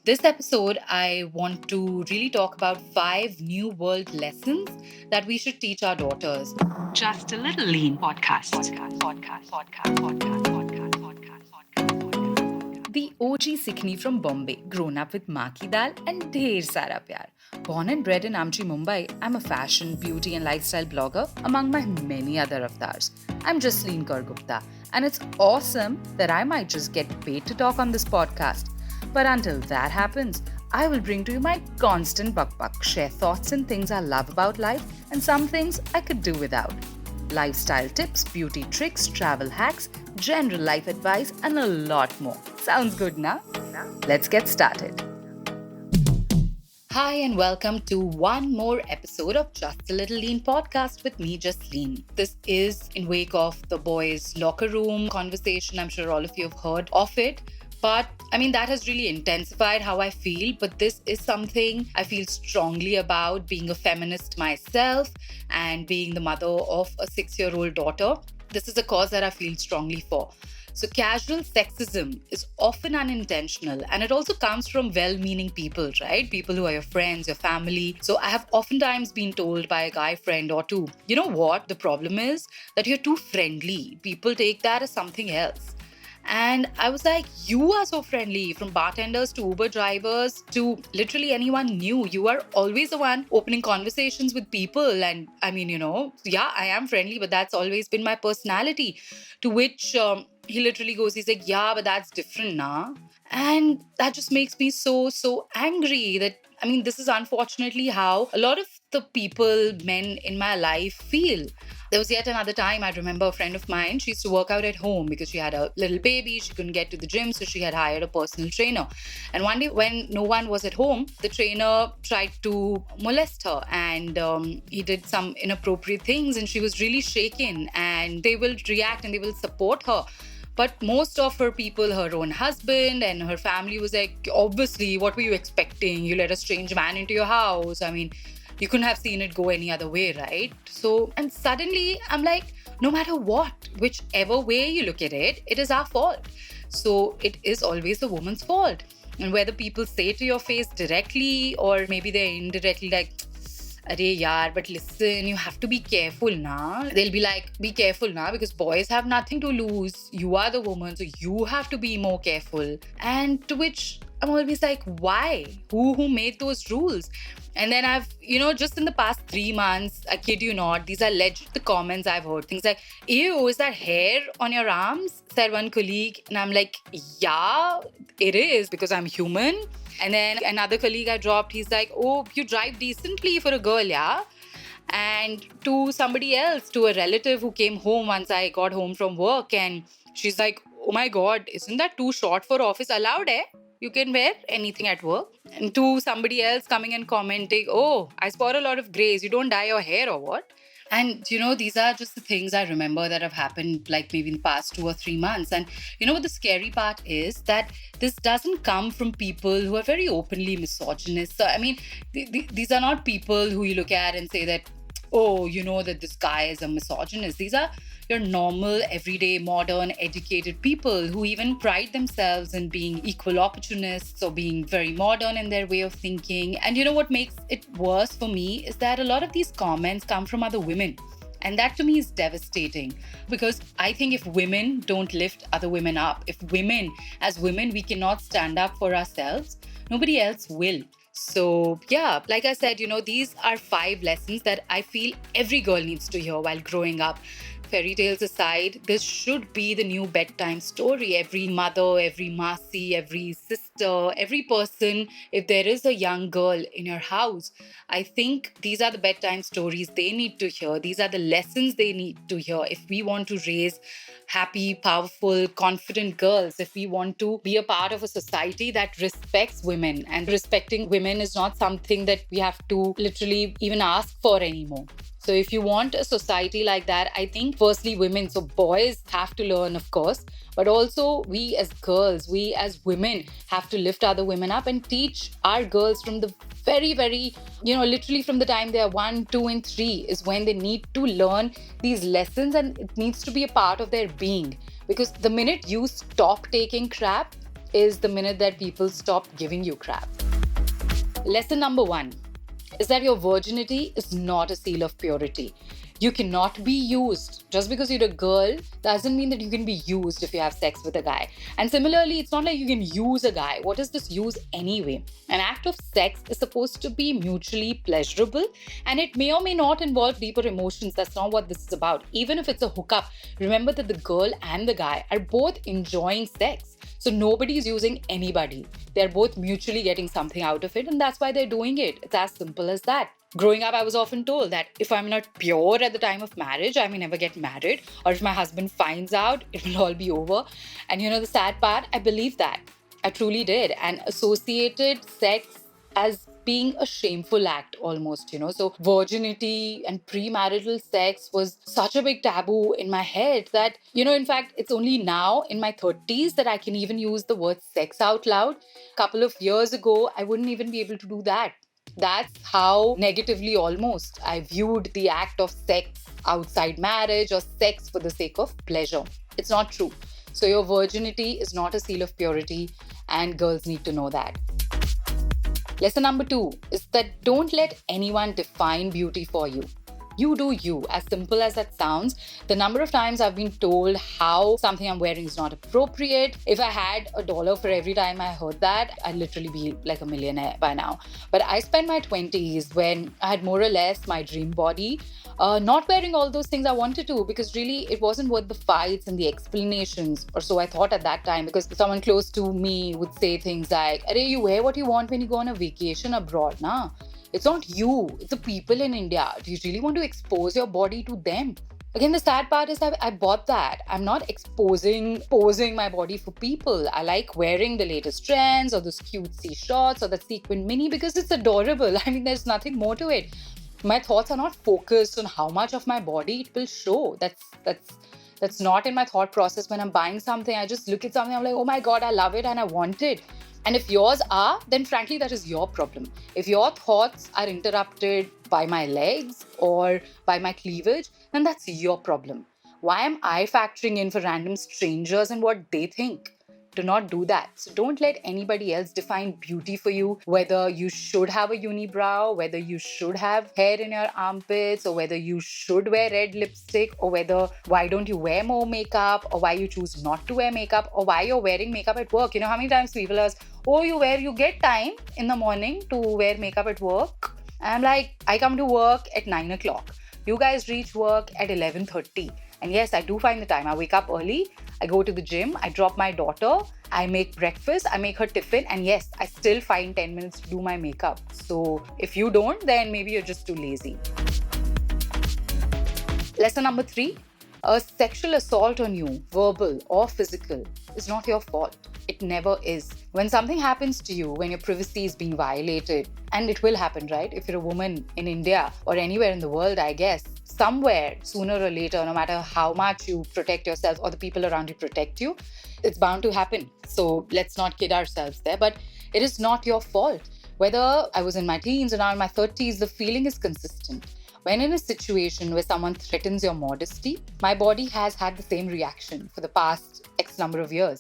This episode, I want to really talk about 5 new world lessons that we should teach our daughters. Just a Little Lean podcast. The OG Sikhni from Bombay, grown up with maa ki dal and dher sara pyar. Born and bred in Amchi, Mumbai, I'm a fashion, beauty and lifestyle blogger among my many other avatars. I'm Jasleen Kaur Gupta, and it's awesome that I might just get paid to talk on this podcast. But until that happens, I will bring to you my constant buck, share thoughts and things I love about life and some things I could do without. Lifestyle tips, beauty tricks, travel hacks, general life advice, and a lot more. Sounds good, na? Let's get started. Hi, and welcome to one more episode of Just a Little Lean podcast with me, Jasleen. This is in wake of the boys' locker room conversation. I'm sure all of you have heard of it. But that has really intensified how I feel. But this is something I feel strongly about, being a feminist myself and being the mother of a 6-year-old daughter. This is a cause that I feel strongly for. So casual sexism is often unintentional, and it also comes from well-meaning people, right? People who are your friends, your family. So I have oftentimes been told by a guy friend or two, you know what? The problem is that you're too friendly. People take that as something else. And I was like, you are so friendly, from bartenders to Uber drivers to literally anyone new. You are always the one opening conversations with people. And I am friendly, but that's always been my personality. To which he literally goes, he's like, yeah, but that's different, nah? And that just makes me so angry that, this is unfortunately how a lot of the people, men in my life feel. There was yet another time, I remember a friend of mine, she used to work out at home because she had a little baby. She couldn't get to the gym, so she had hired a personal trainer. And one day when no one was at home, the trainer tried to molest her and he did some inappropriate things and she was really shaken, and they will react and they will support her. But most of her people, her own husband and her family was like, obviously, what were you expecting? You let a strange man into your house. You couldn't have seen it go any other way, right? So, and suddenly I'm like, no matter what, whichever way you look at it, it is our fault. So it is always the woman's fault. And whether people say to your face directly or maybe they're indirectly like, Arey yaar, but listen, you have to be careful, na. They'll be like, be careful, na, because boys have nothing to lose. You are the woman, so you have to be more careful. And to which I'm always like, why? Who made those rules? And then I've, just in the past 3 months, I kid you not, these are legit the comments I've heard. Things like, ew, is that hair on your arms? Said one colleague. And I'm like, yeah, it is, because I'm human. And then another colleague I dropped, he's like, oh, you drive decently for a girl, yeah? And to somebody else, to a relative who came home once I got home from work, and she's like, oh my God, isn't that too short for office? Allowed, eh? You can wear anything at work. And to somebody else coming and commenting, oh, I spot a lot of grays. You don't dye your hair or what? And, these are just the things I remember that have happened like maybe in the past 2 or 3 months. And what the scary part is? That this doesn't come from people who are very openly misogynist. So, these are not people who you look at and say that, oh, that this guy is a misogynist. These are your normal, everyday, modern, educated people who even pride themselves in being equal opportunists or being very modern in their way of thinking. And what makes it worse for me is that a lot of these comments come from other women. And that to me is devastating, because I think if women don't lift other women up, if women, as women, we cannot stand up for ourselves, nobody else will. So yeah, like I said, these are 5 lessons that I feel every girl needs to hear while growing up. Fairy tales aside, this should be the new bedtime story. Every mother, every masi, every sister, every person, if there is a young girl in your house, I think these are the bedtime stories they need to hear. These are the lessons they need to hear if we want to raise happy, powerful, confident girls, if we want to be a part of a society that respects women. And respecting women is not something that we have to literally even ask for anymore. So if you want a society like that, I think firstly women, so boys have to learn, of course, but also we as girls, we as women have to lift other women up and teach our girls from the very, very, literally from the time they are 1, 2 and 3 is when they need to learn these lessons, and it needs to be a part of their being. Because the minute you stop taking crap, is the minute that people stop giving you crap. Lesson number 1 is that your virginity is not a seal of purity. You cannot be used. Just because you're a girl doesn't mean that you can be used if you have sex with a guy. And similarly, it's not like you can use a guy. What is this use anyway? An act of sex is supposed to be mutually pleasurable, and it may or may not involve deeper emotions. That's not what this is about. Even if it's a hookup, remember that the girl and the guy are both enjoying sex. So nobody is using anybody. They're both mutually getting something out of it, and that's why they're doing it. It's as simple as that. Growing up, I was often told that if I'm not pure at the time of marriage, I may never get married. Or if my husband finds out, it will all be over. And the sad part, I believed that. I truly did. And associated sex as being a shameful act almost, So virginity and premarital sex was such a big taboo in my head that, in fact, it's only now in my 30s that I can even use the word sex out loud. A couple of years ago, I wouldn't even be able to do that. That's how negatively almost I viewed the act of sex outside marriage or sex for the sake of pleasure. It's not true. So your virginity is not a seal of purity, and girls need to know that. Lesson number 2 is that don't let anyone define beauty for you. You do you. As simple as that sounds, the number of times I've been told how something I'm wearing is not appropriate. If I had $1 for every time I heard that, I'd literally be like a millionaire by now. But I spent my 20s when I had more or less my dream body, not wearing all those things I wanted to, because really it wasn't worth the fights and the explanations, or so I thought at that time, because someone close to me would say things like, "Arey, you wear what you want when you go on a vacation abroad, na? It's not you, it's the people in India. Do you really want to expose your body to them?" Again, the sad part is that I bought that. I'm not posing my body for people. I like wearing the latest trends or those cutesy shorts or the sequin mini because it's adorable. I mean, there's nothing more to it. My thoughts are not focused on how much of my body it will show. That's not in my thought process when I'm buying something. I just look at something, I'm like, oh my God, I love it and I want it. And if yours are, then frankly, that is your problem. If your thoughts are interrupted by my legs or by my cleavage, then that's your problem. Why am I factoring in for random strangers and what they think? Do not do that. So don't let anybody else define beauty for you, whether you should have a unibrow, whether you should have hair in your armpits, or whether you should wear red lipstick, or why don't you wear more makeup, or why you choose not to wear makeup, or why you're wearing makeup at work. How many times people ask, "Oh, you get time in the morning to wear makeup at work?" And I'm like, I come to work at 9 o'clock. You guys reach work at 11:30. And yes, I do find the time. I wake up early, I go to the gym, I drop my daughter, I make breakfast, I make her tiffin, and yes, I still find 10 minutes to do my makeup. So if you don't, then maybe you're just too lazy. Lesson number 3, a sexual assault on you, verbal or physical, is not your fault. It never is. When something happens to you, when your privacy is being violated, and it will happen, right? If you're a woman in India or anywhere in the world, I guess, somewhere, sooner or later, no matter how much you protect yourself or the people around you protect you, it's bound to happen. So let's not kid ourselves there. But it is not your fault. Whether I was in my teens or now in my 30s, the feeling is consistent. When in a situation where someone threatens your modesty, my body has had the same reaction for the past X number of years.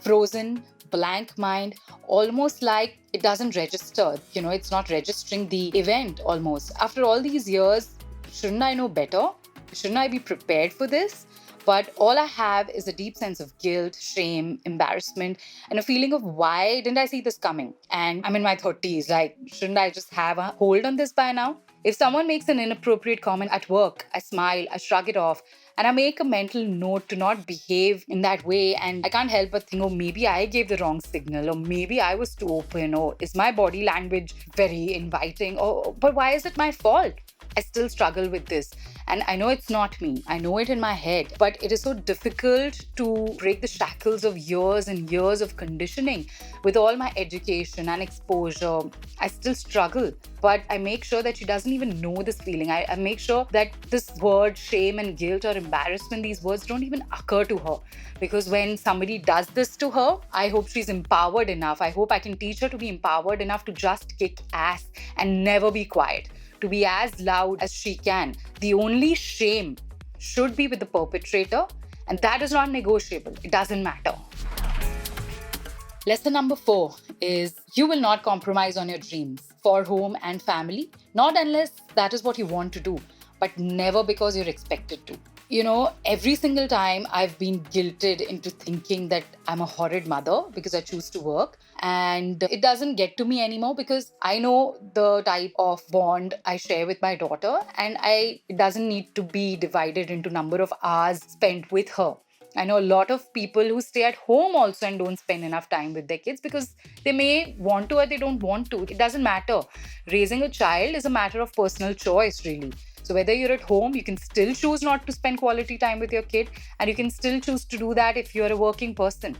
Frozen, blank mind, almost like it doesn't register. It's not registering the event almost. After all these years, shouldn't I know better? Shouldn't I be prepared for this? But all I have is a deep sense of guilt, shame, embarrassment, and a feeling of why didn't I see this coming? And I'm in my 30s, shouldn't I just have a hold on this by now? If someone makes an inappropriate comment at work, I smile, I shrug it off, and I make a mental note to not behave in that way. And I can't help but think, oh, maybe I gave the wrong signal, or maybe I was too open, or is my body language very inviting? But why is it my fault? I still struggle with this. And I know it's not me. I know it in my head. But it is so difficult to break the shackles of years and years of conditioning. With all my education and exposure, I still struggle. But I make sure that she doesn't even know this feeling. I make sure that this word, shame and guilt or embarrassment, these words don't even occur to her. Because when somebody does this to her, I hope she's empowered enough. I hope I can teach her to be empowered enough to just kick ass and never be quiet. To be as loud as she can. The only shame should be with the perpetrator, and that is not negotiable. It doesn't matter. Lesson number 4 is you will not compromise on your dreams for home and family, not unless that is what you want to do, but never because you're expected to. Every single time I've been guilted into thinking that I'm a horrid mother because I choose to work. And it doesn't get to me anymore because I know the type of bond I share with my daughter, and it doesn't need to be divided into number of hours spent with her. I know a lot of people who stay at home also and don't spend enough time with their kids because they may want to or they don't want to. It doesn't matter. Raising a child is a matter of personal choice, really. So whether you're at home, you can still choose not to spend quality time with your kid, and you can still choose to do that if you're a working person.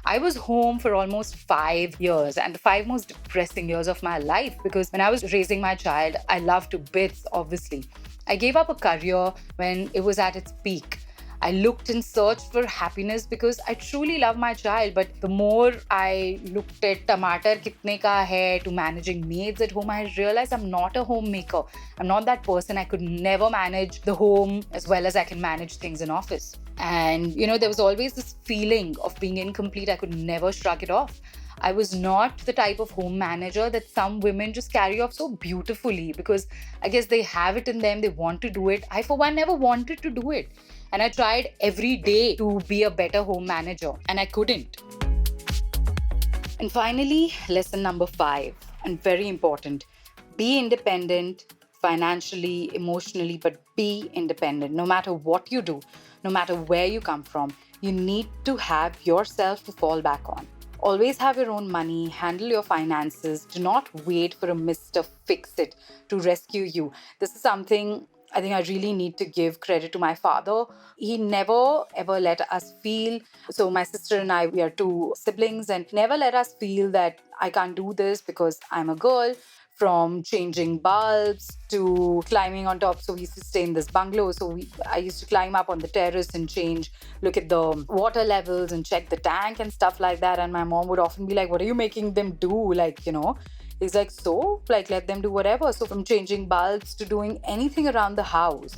I was home for almost 5 years, and the 5 most depressing years of my life, because when I was raising my child, I loved to bits, obviously. I gave up a career when it was at its peak. I looked and searched for happiness because I truly love my child. But the more I looked at tamatar kitne ka hai to managing maids at home, I realized I'm not a homemaker. I'm not that person. I could never manage the home as well as I can manage things in office. And, there was always this feeling of being incomplete. I could never shrug it off. I was not the type of home manager that some women just carry off so beautifully because I guess they have it in them, they want to do it. I, for one, never wanted to do it. And I tried every day to be a better home manager, and I couldn't. And finally, lesson number 5, and very important: be independent financially, emotionally, but be independent. No matter what you do, no matter where you come from, you need to have yourself to fall back on. Always have your own money, handle your finances. Do not wait for a Mr. Fix-It to rescue you. This is something I think I really need to give credit to my father. He never ever let us feel. So my sister and I, we are 2 siblings, and never let us feel that I can't do this because I'm a girl. From changing bulbs to climbing on top. So we used to stay in this bungalow. So I used to climb up on the terrace and look at the water levels and check the tank and stuff like that. And my mom would often be like, what are you making them do? He's like, so, let them do whatever. So from changing bulbs to doing anything around the house,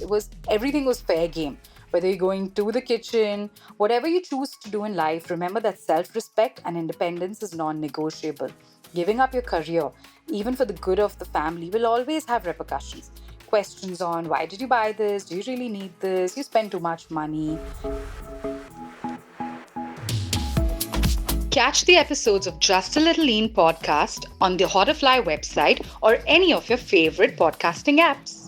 everything was fair game. Whether you're going to the kitchen, whatever you choose to do in life, remember that self-respect and independence is non-negotiable. Giving up your career, even for the good of the family, will always have repercussions. Questions on why did you buy this? Do you really need this? You spend too much money. Catch the episodes of Just a Little Lean podcast on the Hauterfly website or any of your favorite podcasting apps.